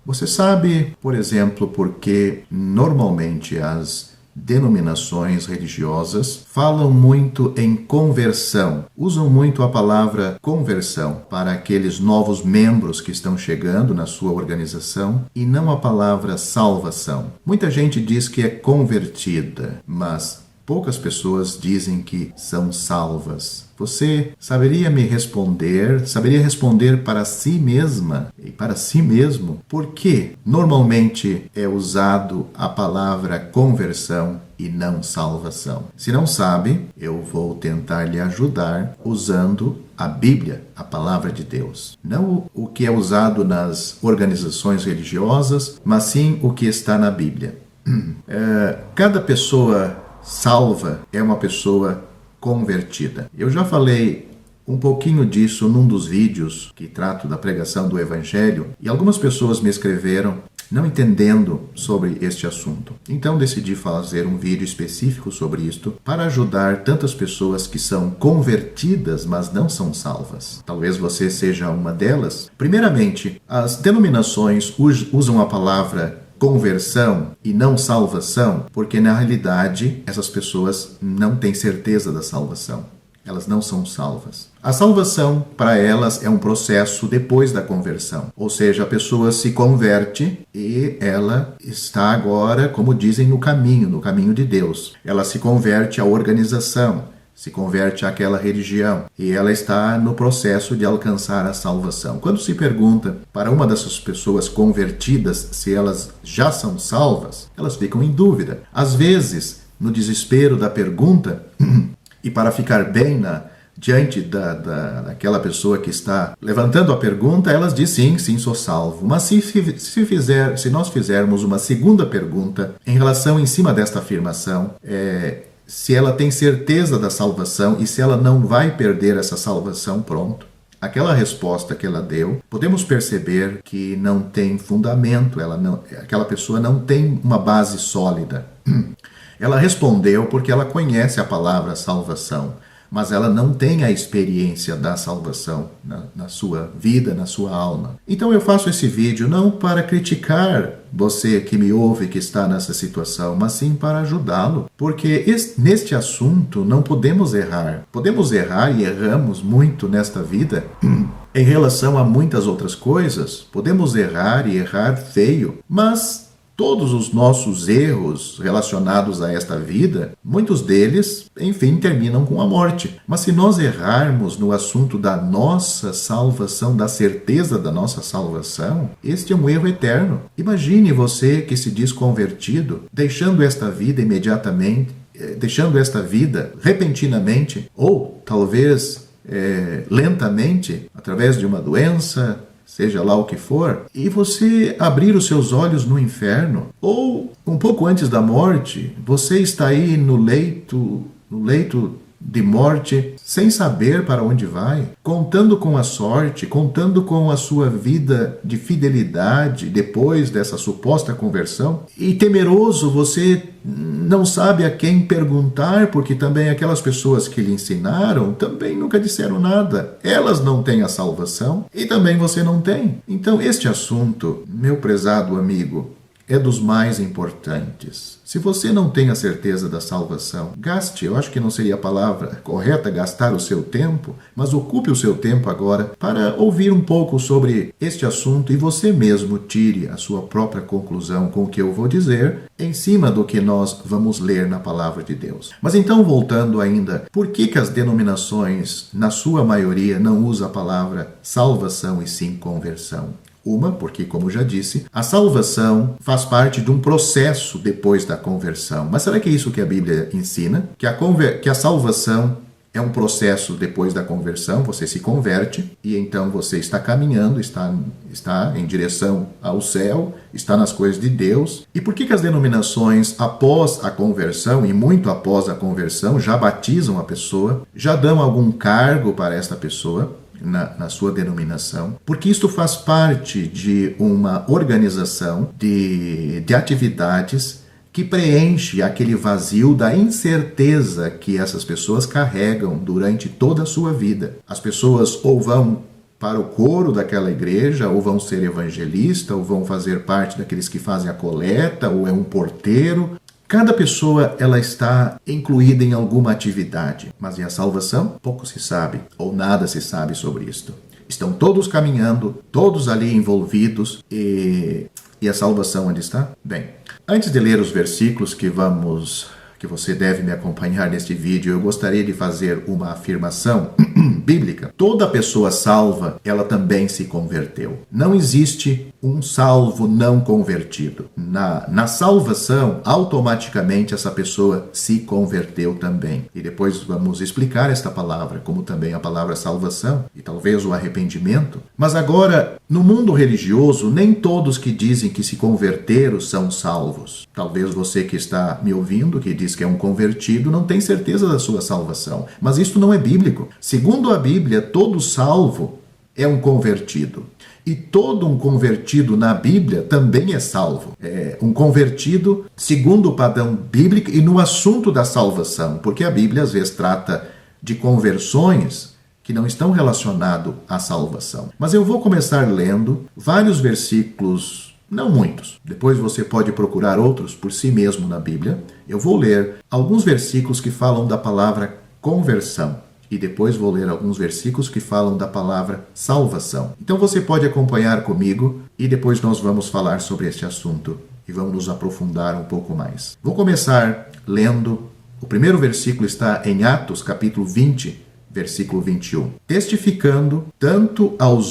Você sabe, por exemplo, por que normalmente as denominações religiosas falam muito em conversão, usam muito a palavra conversão para aqueles novos membros que estão chegando na sua organização e não a palavra salvação. Muita gente diz que é convertida, mas poucas pessoas dizem que são salvas. Você saberia responder para si mesma e para si mesmo por que normalmente é usado a palavra conversão e não salvação? Se não sabe, eu vou tentar lhe ajudar usando a Bíblia, a palavra de Deus. Não o que é usado nas organizações religiosas, mas sim o que está na Bíblia. Cada pessoa salva é uma pessoa convertida. Eu já falei um pouquinho disso num dos vídeos que trato da pregação do Evangelho e algumas pessoas me escreveram não entendendo sobre este assunto. Então decidi fazer um vídeo específico sobre isto para ajudar tantas pessoas que são convertidas, mas não são salvas. Talvez você seja uma delas. Primeiramente, as denominações usam a palavra conversão e não salvação, porque na realidade essas pessoas não têm certeza da salvação. Elas não são salvas. A salvação, para elas, é um processo depois da conversão. Ou seja, a pessoa se converte e ela está agora, como dizem, no caminho de Deus. Ela se converte à organização, se converte àquela religião e ela está no processo de alcançar a salvação. Quando se pergunta para uma dessas pessoas convertidas se elas já são salvas, elas ficam em dúvida. Às vezes, no desespero da pergunta e para ficar bem diante daquela pessoa que está levantando a pergunta, elas dizem sim, sou salvo. Mas se nós fizermos uma segunda pergunta em relação em cima desta afirmação, se ela tem certeza da salvação e se ela não vai perder essa salvação, pronto. Aquela resposta que ela deu, podemos perceber que não tem fundamento, aquela pessoa não tem uma base sólida. Ela respondeu porque ela conhece a palavra salvação, mas ela não tem a experiência da salvação na sua vida, na sua alma. Então eu faço esse vídeo não para criticar você que me ouve, que está nessa situação, mas sim para ajudá-lo. Porque neste assunto não podemos errar. Podemos errar e erramos muito nesta vida. Em relação a muitas outras coisas, podemos errar e errar feio, mas todos os nossos erros relacionados a esta vida, muitos deles, enfim, terminam com a morte. Mas se nós errarmos no assunto da nossa salvação, da certeza da nossa salvação, este é um erro eterno. Imagine você que se diz convertido, deixando esta vida imediatamente, deixando esta vida repentinamente, ou talvez lentamente, através de uma doença, seja lá o que for, e você abrir os seus olhos no inferno, ou um pouco antes da morte, você está aí no leito de morte, sem saber para onde vai, contando com a sorte, contando com a sua vida de fidelidade depois dessa suposta conversão, e temeroso, você não sabe a quem perguntar, porque também aquelas pessoas que lhe ensinaram também nunca disseram nada. Elas não têm a salvação e também você não tem. Então este assunto, meu prezado amigo, é dos mais importantes. Se você não tem a certeza da salvação, gaste, eu acho que não seria a palavra correta gastar o seu tempo, mas ocupe o seu tempo agora para ouvir um pouco sobre este assunto e você mesmo tire a sua própria conclusão com o que eu vou dizer em cima do que nós vamos ler na palavra de Deus. Mas então, voltando ainda, por que as denominações, na sua maioria, não usam a palavra salvação e sim conversão? Uma, porque, como já disse, a salvação faz parte de um processo depois da conversão. Mas será que é isso que a Bíblia ensina? Que a salvação é um processo depois da conversão, você se converte e então você está caminhando, está em direção ao céu, está nas coisas de Deus. E por que as denominações, após a conversão e muito após a conversão, já batizam a pessoa, já dão algum cargo para esta pessoa? Na sua denominação, porque isto faz parte de uma organização de atividades que preenche aquele vazio da incerteza que essas pessoas carregam durante toda a sua vida. As pessoas ou vão para o coro daquela igreja, ou vão ser evangelistas, ou vão fazer parte daqueles que fazem a coleta, ou é um porteiro. Cada pessoa ela está incluída em alguma atividade, mas e a salvação? Pouco se sabe, ou nada se sabe sobre isto. Estão todos caminhando, todos ali envolvidos, e a salvação onde está? Bem, antes de ler os versículos que você deve me acompanhar neste vídeo, eu gostaria de fazer uma afirmação bíblica. Toda pessoa salva, ela também se converteu. Não existe um salvo não convertido. Na salvação, automaticamente essa pessoa se converteu também. E depois vamos explicar esta palavra, como também a palavra salvação e talvez o arrependimento. Mas agora, no mundo religioso, nem todos que dizem que se converteram são salvos. Talvez você que está me ouvindo, que diz que é um convertido, não tem certeza da sua salvação. Mas isso não é bíblico. Segundo a Bíblia, todo salvo é um convertido. E todo um convertido na Bíblia também é salvo. É um convertido segundo o padrão bíblico e no assunto da salvação. Porque a Bíblia às vezes trata de conversões que não estão relacionadas à salvação. Mas eu vou começar lendo vários versículos, não muitos. Depois você pode procurar outros por si mesmo na Bíblia. Eu vou ler alguns versículos que falam da palavra conversão. E depois vou ler alguns versículos que falam da palavra salvação. Então você pode acompanhar comigo e depois nós vamos falar sobre este assunto e vamos nos aprofundar um pouco mais. Vou começar lendo, o primeiro versículo está em Atos capítulo 20, versículo 21. Testificando tanto aos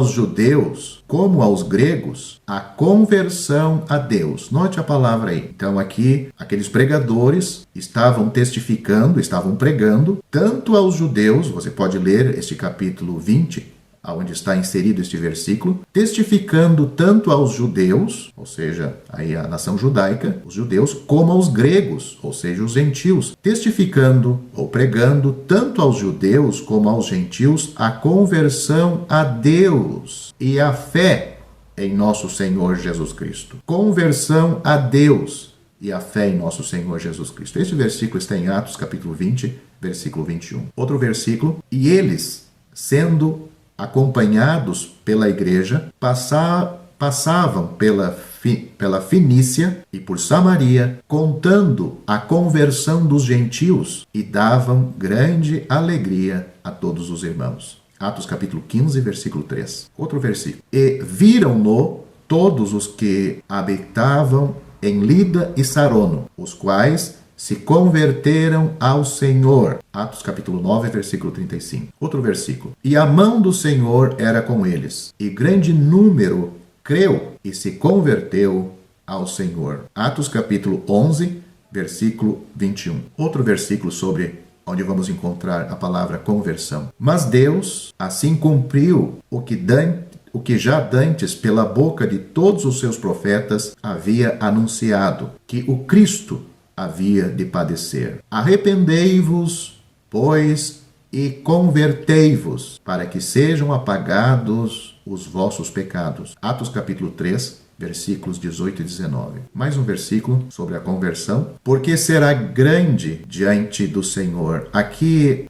judeus como aos gregos, a conversão a Deus. Note a palavra aí. Então aqui, aqueles pregadores estavam testificando, estavam pregando, tanto aos judeus, você pode ler este capítulo 20, onde está inserido este versículo, testificando tanto aos judeus, ou seja, aí a nação judaica, os judeus, como aos gregos, ou seja, os gentios, testificando ou pregando tanto aos judeus como aos gentios a conversão a Deus e a fé em nosso Senhor Jesus Cristo. Conversão a Deus e a fé em nosso Senhor Jesus Cristo. Este versículo está em Atos capítulo 20, versículo 21. Outro versículo, e eles, sendo acompanhados pela igreja, passavam pela Fenícia e por Samaria, contando a conversão dos gentios e davam grande alegria a todos os irmãos. Atos capítulo 15, versículo 3. Outro versículo. E viram-no todos os que habitavam em Lida e Sarono, os quais se converteram ao Senhor. Atos capítulo 9, versículo 35. Outro versículo. E a mão do Senhor era com eles, e grande número creu e se converteu ao Senhor. Atos capítulo 11, versículo 21. Outro versículo sobre onde vamos encontrar a palavra conversão. Mas Deus assim cumpriu o que já dantes pela boca de todos os seus profetas havia anunciado, que o Cristo havia de padecer. Arrependei-vos, pois, e convertei-vos, para que sejam apagados os vossos pecados. Atos capítulo 3, versículos 18 e 19. Mais um versículo sobre a conversão. Porque será grande diante do Senhor. Aqui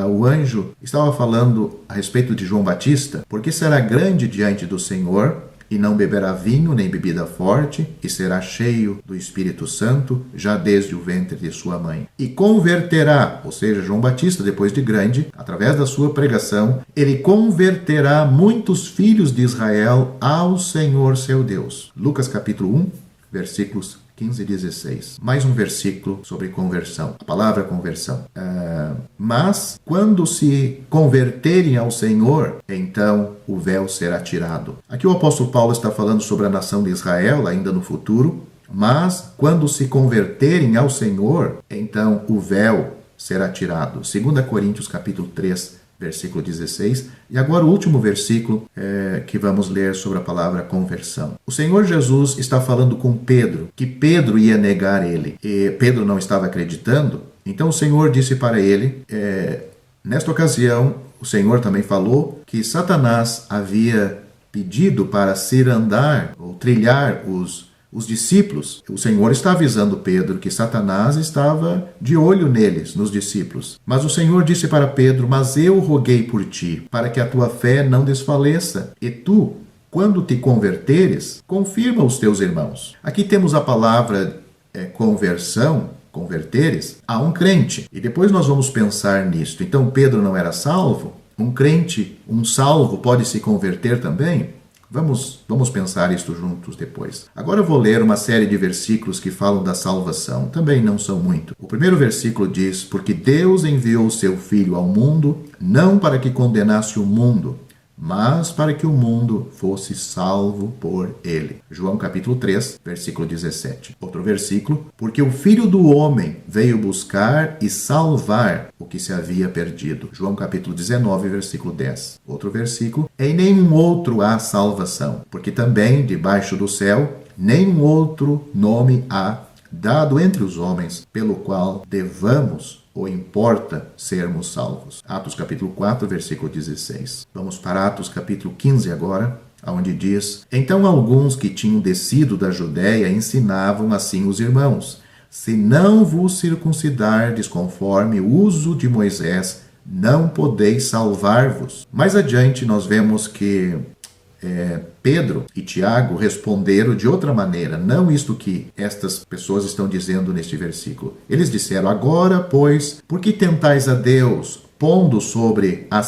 o anjo estava falando a respeito de João Batista. Porque será grande diante do Senhor, e não beberá vinho nem bebida forte, e será cheio do Espírito Santo, já desde o ventre de sua mãe. E converterá, ou seja, João Batista, depois de grande, através da sua pregação, ele converterá muitos filhos de Israel ao Senhor seu Deus. Lucas capítulo 1, versículos 15 e 16. Mais um versículo sobre conversão. A palavra conversão. Mas, quando se converterem ao Senhor, então o véu será tirado. Aqui o apóstolo Paulo está falando sobre a nação de Israel, ainda no futuro. Mas, quando se converterem ao Senhor, então o véu será tirado. 2 Coríntios capítulo 3, versículo 16. E agora o último versículo que vamos ler sobre a palavra conversão. O Senhor Jesus está falando com Pedro, que Pedro ia negar ele. E Pedro não estava acreditando. Então o Senhor disse para ele, nesta ocasião, o Senhor também falou que Satanás havia pedido para cirandar ou trilhar Os discípulos, o Senhor está avisando Pedro que Satanás estava de olho neles, nos discípulos. Mas o Senhor disse para Pedro: mas eu roguei por ti, para que a tua fé não desfaleça, e tu, quando te converteres, confirma os teus irmãos. Aqui temos a palavra conversão, converteres, a um crente. E depois nós vamos pensar nisto. Então Pedro não era salvo? Um crente, um salvo, pode se converter também? Vamos pensar isto juntos depois. Agora eu vou ler uma série de versículos que falam da salvação. Também não são muito. O primeiro versículo diz: porque Deus enviou o seu Filho ao mundo, não para que condenasse o mundo, mas para que o mundo fosse salvo por ele. João capítulo 3, versículo 17. Outro versículo: porque o Filho do Homem veio buscar e salvar o que se havia perdido. João capítulo 19, versículo 10. Outro versículo: em nenhum outro há salvação, porque também debaixo do céu nenhum outro nome há dado entre os homens pelo qual devamos ou importa sermos salvos. Atos capítulo 4, versículo 16. Vamos para Atos capítulo 15 agora, onde diz: então alguns que tinham descido da Judéia ensinavam assim os irmãos: se não vos circuncidardes conforme o uso de Moisés, não podeis salvar-vos. Mais adiante nós vemos que Pedro e Tiago responderam de outra maneira, não isto que estas pessoas estão dizendo neste versículo. Eles disseram: agora, pois, por que tentais a Deus, pondo sobre a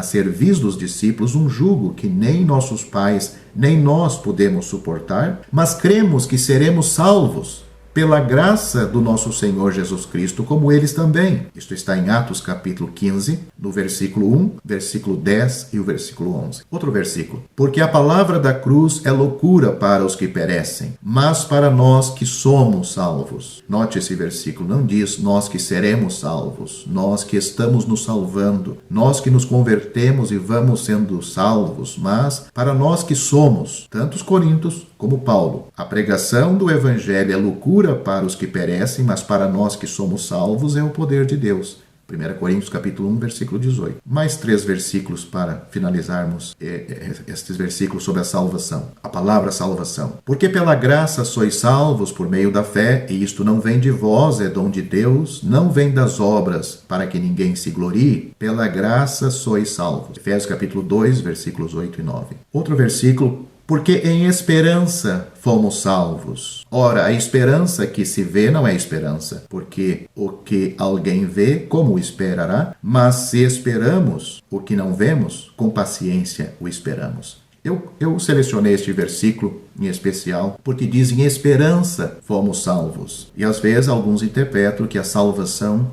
cerviz dos discípulos um jugo que nem nossos pais, nem nós podemos suportar? Mas cremos que seremos salvos pela graça do nosso Senhor Jesus Cristo, como eles também. Isto está em Atos capítulo 15, no versículo 1, versículo 10 e o versículo 11. Outro versículo: porque a palavra da cruz é loucura para os que perecem, mas para nós que somos salvos. Note esse versículo, não diz nós que seremos salvos, nós que estamos nos salvando, nós que nos convertemos e vamos sendo salvos, mas para nós que somos, tanto os coríntios como Paulo. A pregação do evangelho é loucura para os que perecem, mas para nós que somos salvos é o poder de Deus. 1 Coríntios capítulo 1, versículo 18. Mais 3 versículos para finalizarmos estes versículos sobre a salvação. A palavra salvação. Porque pela graça sois salvos por meio da fé, e isto não vem de vós, é dom de Deus, não vem das obras, para que ninguém se glorie. Pela graça sois salvos. Efésios capítulo 2, versículos 8 e 9. Outro versículo: porque em esperança fomos salvos. Ora, a esperança que se vê não é esperança, porque o que alguém vê, como o esperará? Mas se esperamos o que não vemos, com paciência o esperamos. Eu selecionei este versículo em especial porque diz: em esperança fomos salvos. E às vezes alguns interpretam que a salvação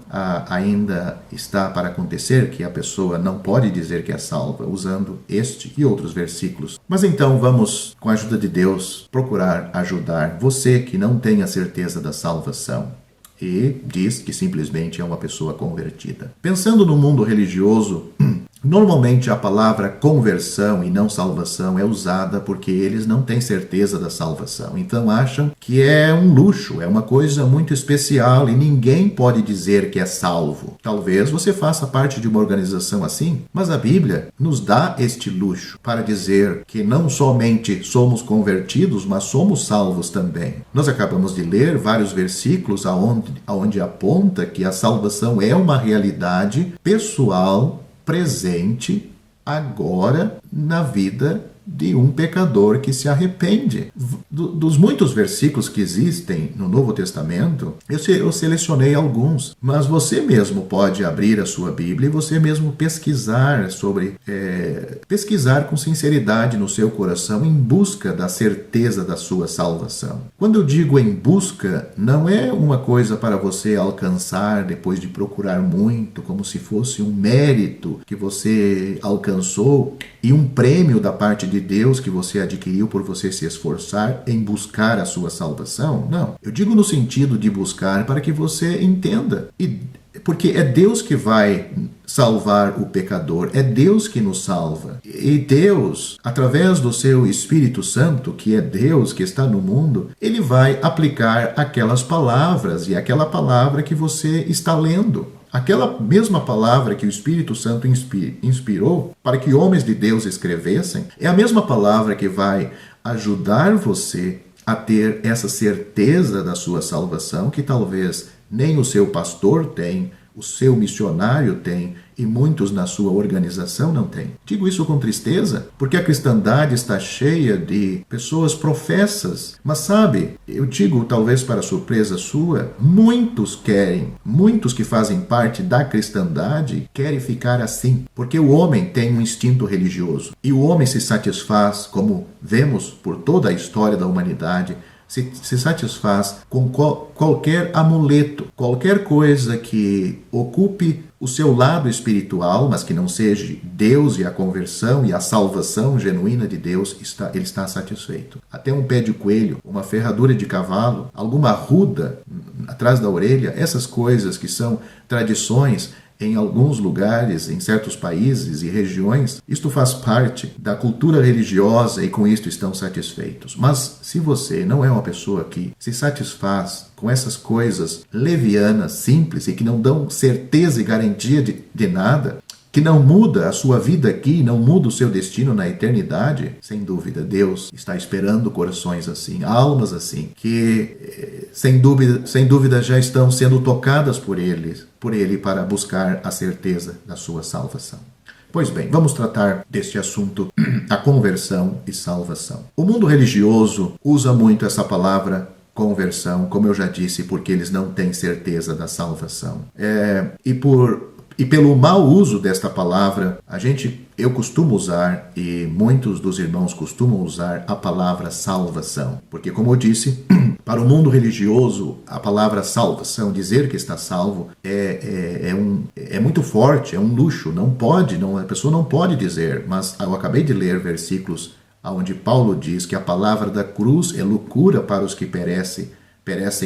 ainda está para acontecer, que a pessoa não pode dizer que é salva, usando este e outros versículos. Mas então vamos, com a ajuda de Deus, procurar ajudar você que não tem a certeza da salvação e diz que simplesmente é uma pessoa convertida. Pensando no mundo religioso, normalmente a palavra conversão e não salvação é usada porque eles não têm certeza da salvação. Então acham que é um luxo, é uma coisa muito especial e ninguém pode dizer que é salvo. Talvez você faça parte de uma organização assim, mas a Bíblia nos dá este luxo para dizer que não somente somos convertidos, mas somos salvos também. Nós acabamos de ler vários versículos onde aponta que a salvação é uma realidade pessoal, presente agora na vida de um pecador que se arrepende. Dos muitos versículos que existem no Novo Testamento, eu selecionei alguns, mas você mesmo pode abrir a sua Bíblia e você mesmo pesquisar com sinceridade no seu coração em busca da certeza da sua salvação. Quando eu digo em busca, não é uma coisa para você alcançar depois de procurar muito, como se fosse um mérito que você alcançou e um prêmio da parte de Deus que você adquiriu por você se esforçar em buscar a sua salvação. Não. Eu digo no sentido de buscar para que você entenda. Porque é Deus que vai salvar o pecador, é Deus que nos salva. E Deus, através do seu Espírito Santo, que é Deus que está no mundo, ele vai aplicar aquelas palavras e aquela palavra que você está lendo. Aquela mesma palavra que o Espírito Santo inspirou para que homens de Deus escrevessem, é a mesma palavra que vai ajudar você a ter essa certeza da sua salvação que talvez nem o seu pastor tem, o seu missionário tem e muitos na sua organização não têm. Digo isso com tristeza, porque a cristandade está cheia de pessoas professas. Mas sabe, eu digo talvez para surpresa sua, muitos que fazem parte da cristandade querem ficar assim, porque o homem tem um instinto religioso e o homem se satisfaz, como vemos por toda a história da humanidade, se satisfaz com qualquer amuleto, qualquer coisa que ocupe o seu lado espiritual, mas que não seja Deus e a conversão e a salvação genuína de Deus, ele está satisfeito. Até um pé de coelho, uma ferradura de cavalo, alguma arruda atrás da orelha, essas coisas que são tradições em alguns lugares, em certos países e regiões, isto faz parte da cultura religiosa e com isto estão satisfeitos. Mas se você não é uma pessoa que se satisfaz com essas coisas levianas, simples e que não dão certeza e garantia de nada, que não muda a sua vida aqui, não muda o seu destino na eternidade, sem dúvida, Deus está esperando corações assim, almas assim, que sem dúvida já estão sendo tocadas por ele para buscar a certeza da sua salvação. Pois bem, vamos tratar deste assunto, a conversão e salvação. O mundo religioso usa muito essa palavra conversão, como eu já disse, porque eles não têm certeza da salvação. E pelo mau uso desta palavra, eu costumo usar, e muitos dos irmãos costumam usar, a palavra salvação. Porque, como eu disse, para o mundo religioso, a palavra salvação, dizer que está salvo, é muito forte, é um luxo. A pessoa não pode dizer, mas eu acabei de ler versículos onde Paulo diz que a palavra da cruz é loucura para os que perecem,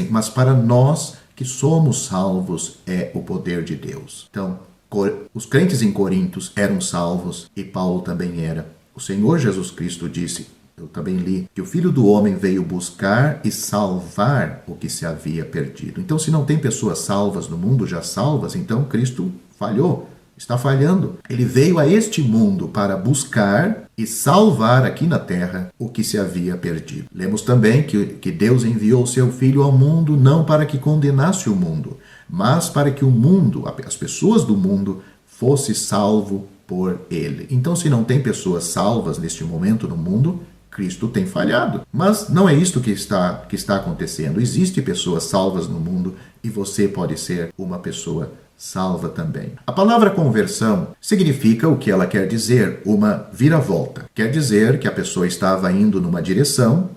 mas para nós que somos salvos é o poder de Deus. Então, os crentes em Corinto eram salvos e Paulo também era. O Senhor Jesus Cristo disse, eu também li, que o Filho do Homem veio buscar e salvar o que se havia perdido. Então, se não tem pessoas salvas no mundo, já salvas, então Cristo falhou. Está falhando. Ele veio a este mundo para buscar e salvar aqui na terra o que se havia perdido. Lemos também que Deus enviou o seu Filho ao mundo não para que condenasse o mundo, mas para que o mundo, as pessoas do mundo, fosse salvo por ele. Então, se não tem pessoas salvas neste momento no mundo, Cristo tem falhado. Mas não é isto que está acontecendo. Existem pessoas salvas no mundo e você pode ser uma pessoa salva também. A palavra conversão significa o que ela quer dizer, uma viravolta. Quer dizer que a pessoa estava indo numa direção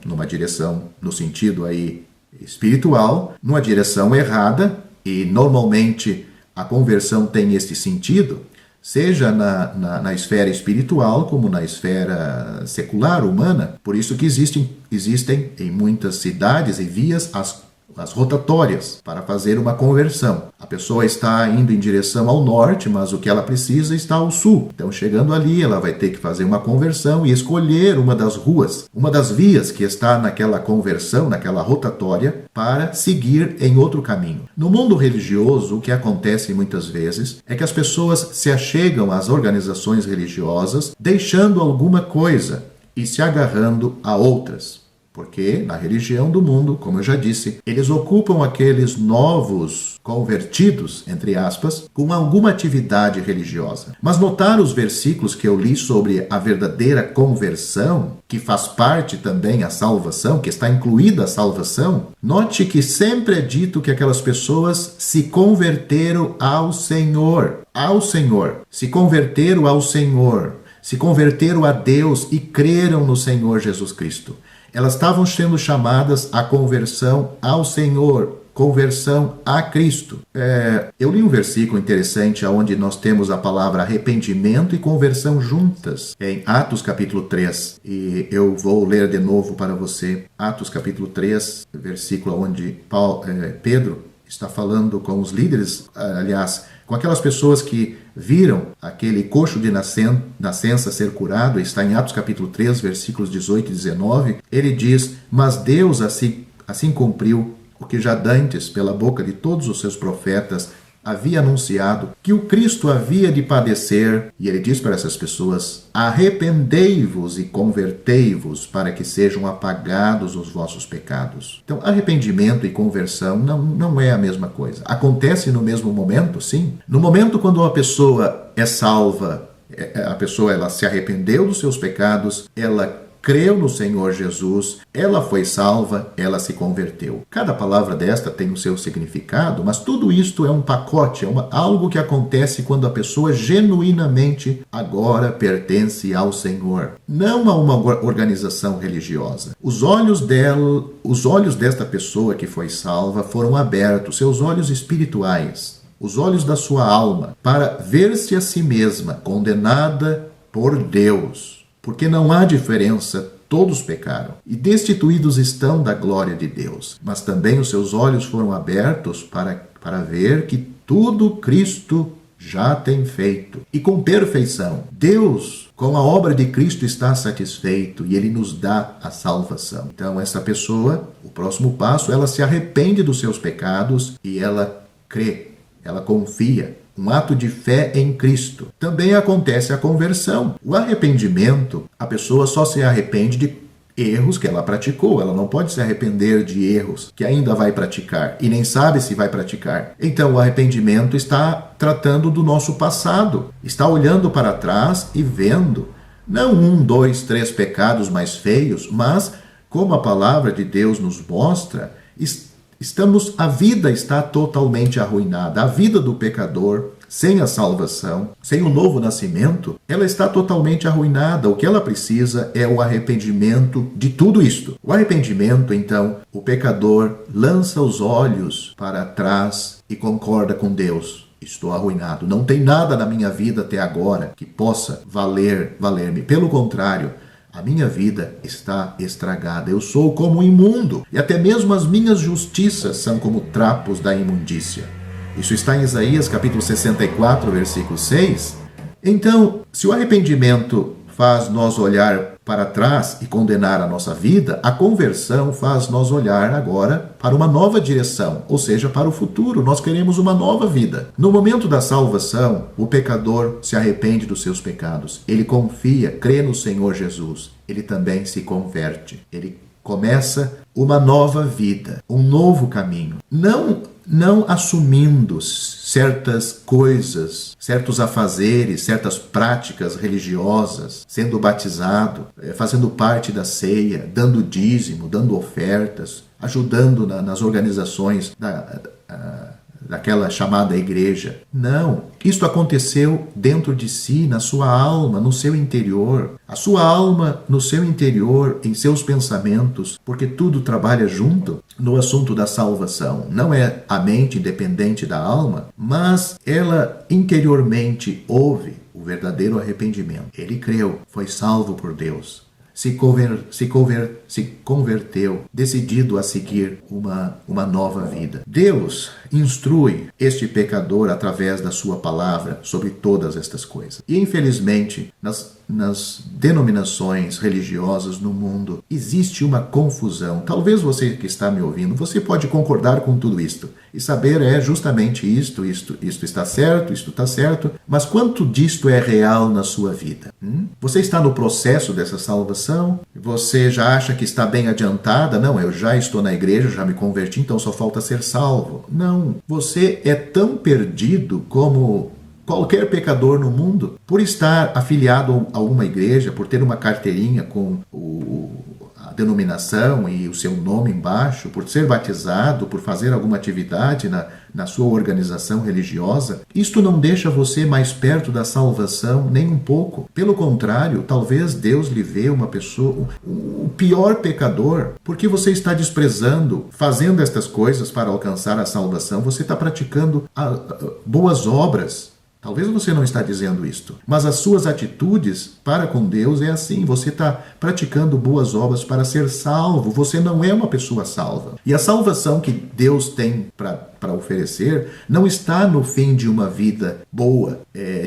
no sentido aí espiritual, numa direção errada, e normalmente a conversão tem este sentido, seja na esfera espiritual como na esfera secular, humana. Por isso que existem em muitas cidades e vias as rotatórias para fazer uma conversão. A pessoa está indo em direção ao norte, mas o que ela precisa está ao sul. Então, chegando ali, ela vai ter que fazer uma conversão e escolher uma das ruas, uma das vias que está naquela conversão, naquela rotatória, para seguir em outro caminho. No mundo religioso, o que acontece muitas vezes é que as pessoas se achegam às organizações religiosas deixando alguma coisa e se agarrando a outras. Porque na religião do mundo, como eu já disse, eles ocupam aqueles novos convertidos, entre aspas, com alguma atividade religiosa. Mas notar os versículos que eu li sobre a verdadeira conversão, que faz parte também a salvação, que está incluída a salvação, note que sempre é dito que aquelas pessoas se converteram ao Senhor. Se converteram ao Senhor. Se converteram a Deus e creram no Senhor Jesus Cristo. Elas estavam sendo chamadas à conversão ao Senhor, conversão a Cristo. Eu li um versículo interessante onde nós temos a palavra arrependimento e conversão juntas, em Atos capítulo 3. E eu vou ler de novo para você, Atos capítulo 3, versículo onde Pedro está falando com os líderes, aliás, com aquelas pessoas que viram aquele coxo de nascença ser curado. Está em Atos capítulo 3, versículos 18 e 19. Ele diz, mas Deus assim cumpriu o que já dantes pela boca de todos os seus profetas havia anunciado que o Cristo havia de padecer, e ele diz para essas pessoas: arrependei-vos e convertei-vos para que sejam apagados os vossos pecados. Então, arrependimento e conversão não é a mesma coisa. Acontece no mesmo momento, sim. No momento quando a pessoa é salva, a pessoa ela se arrependeu dos seus pecados, ela creu no Senhor Jesus, ela foi salva, ela se converteu. Cada palavra desta tem o seu significado, mas tudo isto é um pacote, algo que acontece quando a pessoa genuinamente agora pertence ao Senhor, não a uma organização religiosa. Os olhos desta pessoa que foi salva foram abertos, seus olhos espirituais, os olhos da sua alma, para ver-se a si mesma condenada por Deus. Porque não há diferença, todos pecaram e destituídos estão da glória de Deus. Mas também os seus olhos foram abertos para ver que tudo Cristo já tem feito. E com perfeição, Deus, com a obra de Cristo, está satisfeito e Ele nos dá a salvação. Então, essa pessoa, o próximo passo, ela se arrepende dos seus pecados e ela crê, ela confia. Um ato de fé em Cristo. Também acontece a conversão. O arrependimento, a pessoa só se arrepende de erros que ela praticou. Ela não pode se arrepender de erros que ainda vai praticar e nem sabe se vai praticar. Então o arrependimento está tratando do nosso passado. Está olhando para trás e vendo, não 1, 2, 3 pecados mais feios, mas como a palavra de Deus nos mostra, a vida está totalmente arruinada. A vida do pecador, sem a salvação, sem o novo nascimento, ela está totalmente arruinada. O que ela precisa é o arrependimento de tudo isto. O arrependimento, então, o pecador lança os olhos para trás e concorda com Deus. Estou arruinado. Não tem nada na minha vida até agora que possa valer-me. Pelo contrário, a minha vida está estragada. Eu sou como um imundo. E até mesmo as minhas justiças são como trapos da imundícia. Isso está em Isaías capítulo 64, versículo 6. Então, se o arrependimento faz nós olhar para trás e condenar a nossa vida, a conversão faz nós olhar agora para uma nova direção, ou seja, para o futuro. Nós queremos uma nova vida. No momento da salvação, o pecador se arrepende dos seus pecados. Ele confia, crê no Senhor Jesus. Ele também se converte. Ele começa uma nova vida, um novo caminho. Não assumindo certas coisas, certos afazeres, certas práticas religiosas, sendo batizado, fazendo parte da ceia, dando dízimo, dando ofertas, ajudando nas organizações daquela chamada igreja. Não, isto aconteceu dentro de si, na sua alma, no seu interior. A sua alma, no seu interior, em seus pensamentos, porque tudo trabalha junto no assunto da salvação. Não é a mente independente da alma, mas ela interiormente ouve o verdadeiro arrependimento. Ele creu, foi salvo por Deus. Se converteu, decidido a seguir uma nova vida. Deus instrui este pecador através da sua palavra sobre todas estas coisas. E infelizmente, nas denominações religiosas no mundo, existe uma confusão. Talvez você que está me ouvindo, você pode concordar com tudo isto e saber justamente isto está certo, isto está certo, mas quanto disto é real na sua vida? Você está no processo dessa salvação? Você já acha que está bem adiantada? Não, eu já estou na igreja, já me converti, então só falta ser salvo. Não, você é tão perdido como qualquer pecador no mundo, por estar afiliado a uma igreja, por ter uma carteirinha com a denominação e o seu nome embaixo, por ser batizado, por fazer alguma atividade na sua organização religiosa, isto não deixa você mais perto da salvação nem um pouco. Pelo contrário, talvez Deus lhe vê uma pessoa, o pior pecador, porque você está desprezando, fazendo estas coisas para alcançar a salvação, você está praticando boas obras. Talvez você não está dizendo isto, mas as suas atitudes para com Deus é assim. Você está praticando boas obras para ser salvo. Você não é uma pessoa salva. E a salvação que Deus tem para oferecer não está no fim de uma vida boa,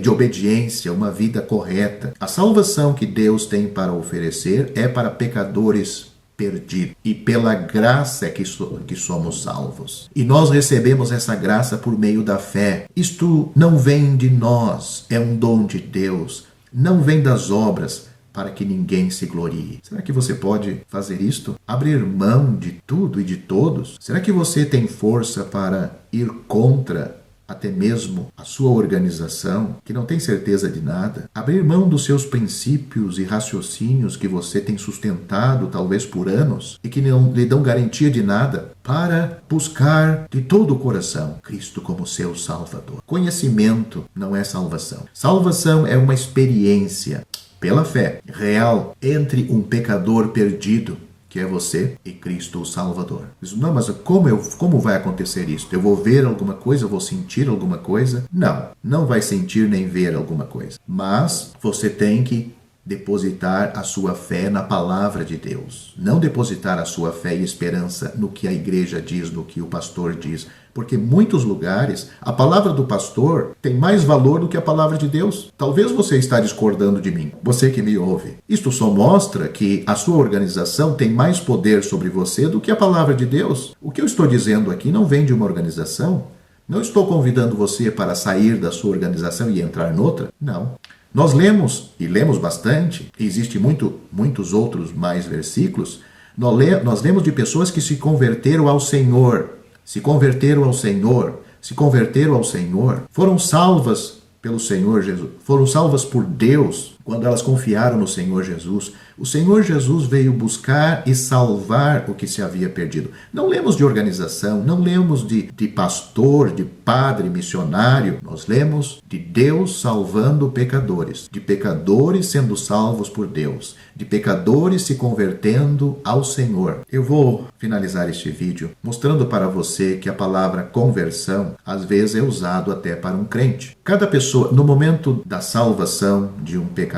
de obediência, uma vida correta. A salvação que Deus tem para oferecer é para pecadores perdido. E pela graça é que somos salvos. E nós recebemos essa graça por meio da fé. Isto não vem de nós, é um dom de Deus. Não vem das obras, para que ninguém se glorie. Será que você pode fazer isto? Abrir mão de tudo e de todos? Será que você tem força para ir contra até mesmo a sua organização, que não tem certeza de nada? Abrir mão dos seus princípios e raciocínios que você tem sustentado talvez por anos e que não lhe dão garantia de nada, para buscar de todo o coração Cristo como seu Salvador. Conhecimento não é salvação. Salvação é uma experiência pela fé real entre um pecador perdido, que é você, e Cristo o Salvador. Diz, não, mas como vai acontecer isso? Eu vou ver alguma coisa? Eu vou sentir alguma coisa? Não, não vai sentir nem ver alguma coisa. Mas você tem que depositar a sua fé na palavra de Deus. Não depositar a sua fé e esperança no que a igreja diz, no que o pastor diz. Porque em muitos lugares, a palavra do pastor tem mais valor do que a palavra de Deus. Talvez você está discordando de mim, você que me ouve. Isto só mostra que a sua organização tem mais poder sobre você do que a palavra de Deus. O que eu estou dizendo aqui não vem de uma organização. Não estou convidando você para sair da sua organização e entrar noutra. Não. Nós lemos, e lemos bastante, e existe muitos outros mais versículos, nós lemos de pessoas que se converteram ao Senhor, foram salvas pelo Senhor Jesus, foram salvas por Deus quando elas confiaram no Senhor Jesus. O Senhor Jesus veio buscar e salvar o que se havia perdido. Não lemos de organização, não lemos de pastor, de padre, missionário. Nós lemos de Deus salvando pecadores, de pecadores sendo salvos por Deus, de pecadores se convertendo ao Senhor. Eu vou finalizar este vídeo mostrando para você que a palavra conversão às vezes é usado até para um crente. Cada pessoa, no momento da salvação de um pecador,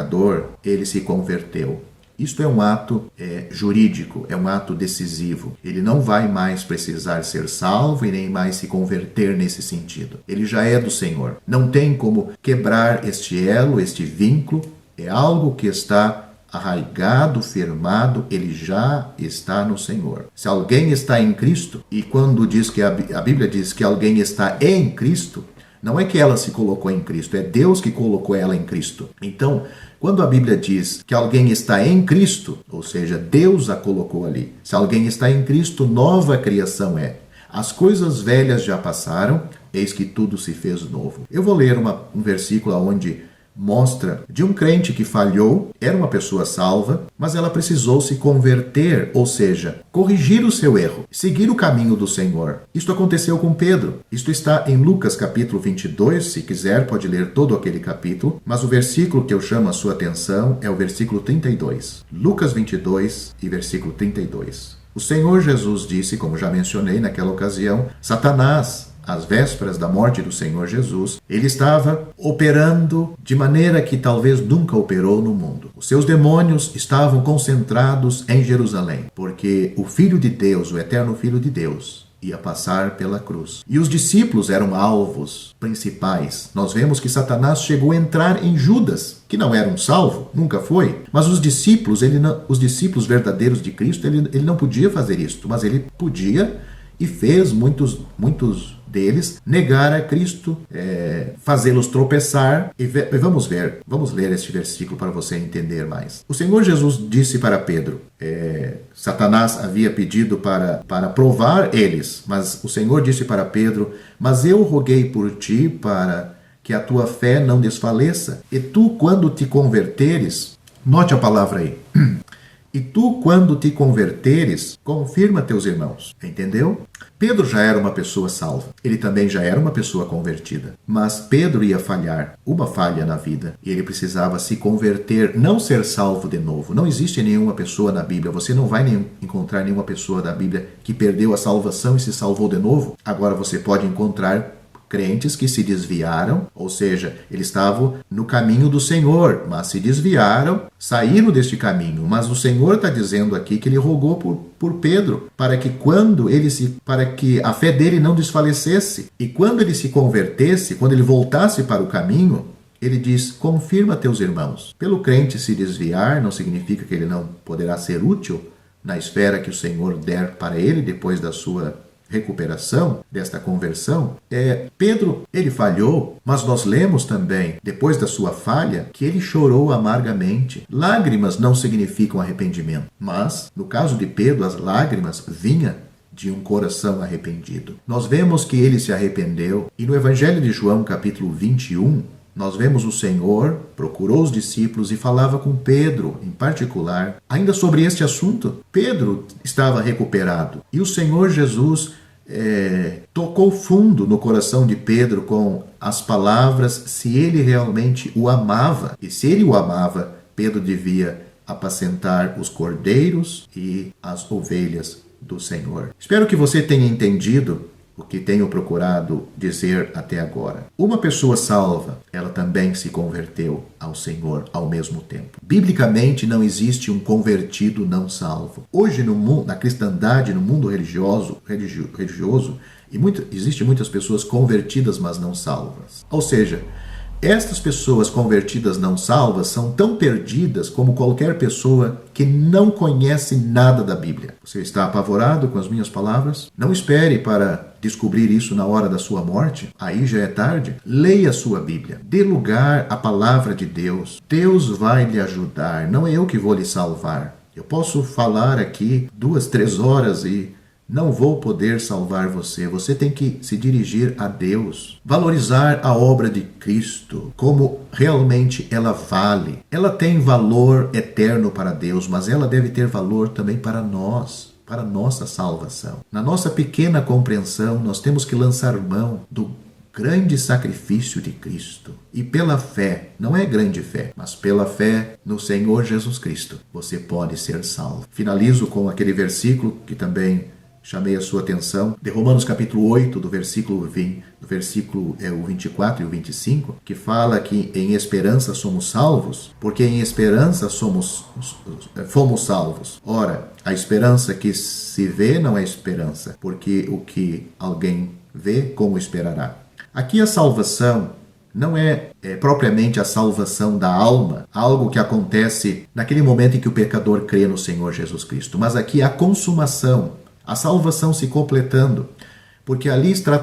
ele se converteu. Isto é um ato jurídico, é um ato decisivo. Ele não vai mais precisar ser salvo e nem mais se converter nesse sentido. Ele já é do Senhor. Não tem como quebrar este elo, este vínculo. É algo que está arraigado, firmado, ele já está no Senhor. Se alguém está em Cristo, e quando diz que a Bíblia diz que alguém está em Cristo, não é que ela se colocou em Cristo, é Deus que colocou ela em Cristo. Então, quando a Bíblia diz que alguém está em Cristo, ou seja, Deus a colocou ali. Se alguém está em Cristo, nova criação é. As coisas velhas já passaram, eis que tudo se fez novo. Eu vou ler um versículo onde mostra de um crente que falhou, era uma pessoa salva, mas ela precisou se converter, ou seja, corrigir o seu erro, seguir o caminho do Senhor. Isto aconteceu com Pedro. Isto está em Lucas capítulo 22, se quiser pode ler todo aquele capítulo, mas o versículo que eu chamo a sua atenção é o versículo 32. Lucas 22 e versículo 32. O Senhor Jesus disse, como já mencionei naquela ocasião, Satanás, às vésperas da morte do Senhor Jesus, ele estava operando de maneira que talvez nunca operou no mundo. Os seus demônios estavam concentrados em Jerusalém, porque o Filho de Deus, o eterno Filho de Deus, ia passar pela cruz. E os discípulos eram alvos principais. Nós vemos que Satanás chegou a entrar em Judas, que não era um salvo, nunca foi. Mas os discípulos verdadeiros de Cristo, ele não podia fazer isso, mas ele podia e fez muitos deles negar a Cristo, fazê-los tropeçar. E vamos ler este versículo para você entender mais. O Senhor Jesus disse para Pedro, Satanás havia pedido para provar eles, mas o Senhor disse para Pedro, mas eu roguei por ti para que a tua fé não desfaleça, e tu quando te converteres, note a palavra aí, e tu, quando te converteres, confirma teus irmãos. Entendeu? Pedro já era uma pessoa salva. Ele também já era uma pessoa convertida. Mas Pedro ia falhar, uma falha na vida. E ele precisava se converter, não ser salvo de novo. Não existe nenhuma pessoa na Bíblia. Você não vai encontrar nenhuma pessoa da Bíblia que perdeu a salvação e se salvou de novo. Agora você pode encontrar crentes que se desviaram, ou seja, eles estavam no caminho do Senhor, mas se desviaram, saíram deste caminho. Mas o Senhor está dizendo aqui que ele rogou por Pedro, para que a fé dele não desfalecesse. E quando ele se convertesse, quando ele voltasse para o caminho, ele diz, confirma teus irmãos. Pelo crente se desviar não significa que ele não poderá ser útil na esfera que o Senhor der para ele depois da sua recuperação, desta conversão, Pedro, ele falhou, mas nós lemos também, depois da sua falha, que ele chorou amargamente. Lágrimas não significam arrependimento, mas, no caso de Pedro, as lágrimas vinham de um coração arrependido. Nós vemos que ele se arrependeu, e no Evangelho de João, capítulo 21, nós vemos o Senhor procurou os discípulos e falava com Pedro, em particular, ainda sobre este assunto. Pedro estava recuperado, e o Senhor Jesus tocou fundo no coração de Pedro com as palavras se ele realmente o amava. E se ele o amava, Pedro devia apacentar os cordeiros e as ovelhas do Senhor. Espero que você tenha entendido o que tenho procurado dizer até agora. Uma pessoa salva, ela também se converteu ao Senhor ao mesmo tempo. Biblicamente não existe um convertido não salvo. Hoje no mundo, na cristandade, no mundo religioso existem muitas pessoas convertidas, mas não salvas. Ou seja, estas pessoas convertidas não salvas são tão perdidas como qualquer pessoa que não conhece nada da Bíblia. Você está apavorado com as minhas palavras? Não espere para descobrir isso na hora da sua morte. Aí já é tarde. Leia a sua Bíblia. Dê lugar à palavra de Deus. Deus vai lhe ajudar. Não é eu que vou lhe salvar. Eu posso falar aqui 2, 3 horas e não vou poder salvar você. Você tem que se dirigir a Deus. Valorizar a obra de Cristo como realmente ela vale. Ela tem valor eterno para Deus, mas ela deve ter valor também para nós, para a nossa salvação. Na nossa pequena compreensão, nós temos que lançar mão do grande sacrifício de Cristo. E pela fé, não é grande fé, mas pela fé no Senhor Jesus Cristo, você pode ser salvo. Finalizo com aquele versículo que também chamei a sua atenção, de Romanos capítulo 8, do versículo 24 e o 25, que fala que em esperança somos salvos, porque em esperança fomos salvos. Ora, a esperança que se vê não é esperança, porque o que alguém vê, como esperará? Aqui a salvação não é propriamente a salvação da alma, algo que acontece naquele momento em que o pecador crê no Senhor Jesus Cristo, mas aqui a consumação, a salvação se completando, porque ali está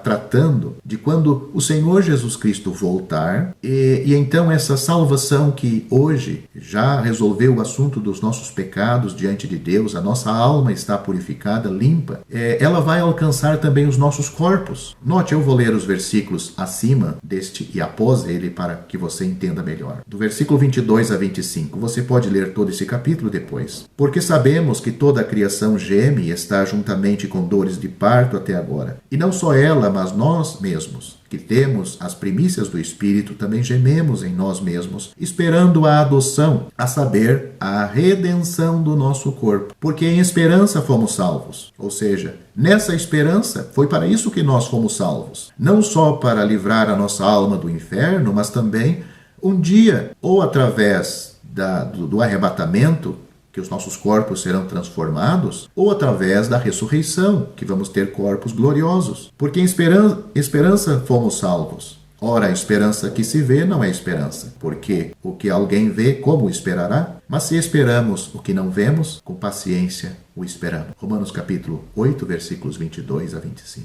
tratando de quando o Senhor Jesus Cristo voltar e então essa salvação que hoje já resolveu o assunto dos nossos pecados diante de Deus, a nossa alma está purificada, limpa, ela vai alcançar também os nossos corpos. Note, eu vou ler os versículos acima deste e após ele para que você entenda melhor. Do versículo 22 a 25, você pode ler todo esse capítulo depois. Porque sabemos que toda a criação geme e está juntamente com dores de parto até agora. E não só ela, mas nós mesmos, que temos as primícias do Espírito, também gememos em nós mesmos, esperando a adoção, a saber, a redenção do nosso corpo. Porque em esperança fomos salvos. Ou seja, nessa esperança, foi para isso que nós fomos salvos. Não só para livrar a nossa alma do inferno, mas também um dia, ou através do arrebatamento, que os nossos corpos serão transformados, ou através da ressurreição, que vamos ter corpos gloriosos. Porque em esperança fomos salvos. Ora, a esperança que se vê não é esperança, porque o que alguém vê, como esperará? Mas se esperamos o que não vemos, com paciência o esperamos. Romanos capítulo 8, versículos 22 a 25.